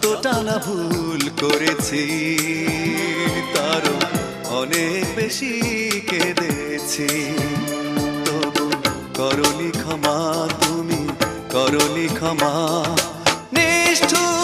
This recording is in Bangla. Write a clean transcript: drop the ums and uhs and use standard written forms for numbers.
যতটা না ভুল করেছি তারও অনেক বেশি কেঁদেছি। তবু করনি ক্ষমা, তুমি করনি ক্ষমা। নিষ্ঠুর